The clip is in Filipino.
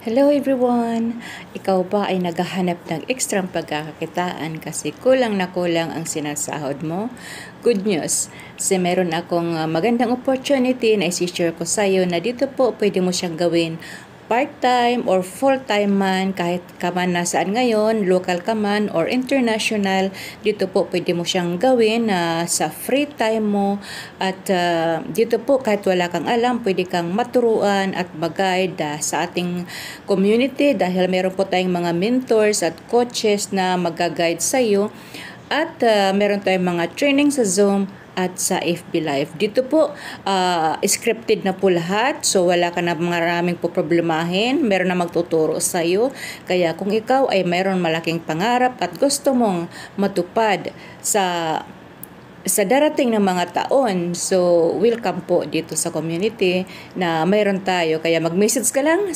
Hello everyone! Ikaw ba ay naghahanap ng ekstrang pagkakakitaan kasi kulang na kulang ang sinasahod mo? Good news! Kasi meron akong magandang opportunity na isi-share ko sa iyo na dito po pwede mo siyang gawin part-time or full-time man, kahit ka man nasaan ngayon, local ka man or international, dito po pwede mo siyang gawin sa free time mo at dito po kahit wala kang alam, pwede kang maturuan at mag-guide sa ating community dahil meron po tayong mga mentors at coaches na mag-guide sa iyo at meron tayong mga training sa Zoom at sa FB Live. Dito po, scripted na po lahat. So, wala ka na maraming po problemahin. Meron na magtuturo sa iyo. Kaya kung ikaw ay mayroon malaking pangarap at gusto mong matupad sa darating ng mga taon, so welcome po dito sa community na mayroon tayo. Kaya mag-message ka lang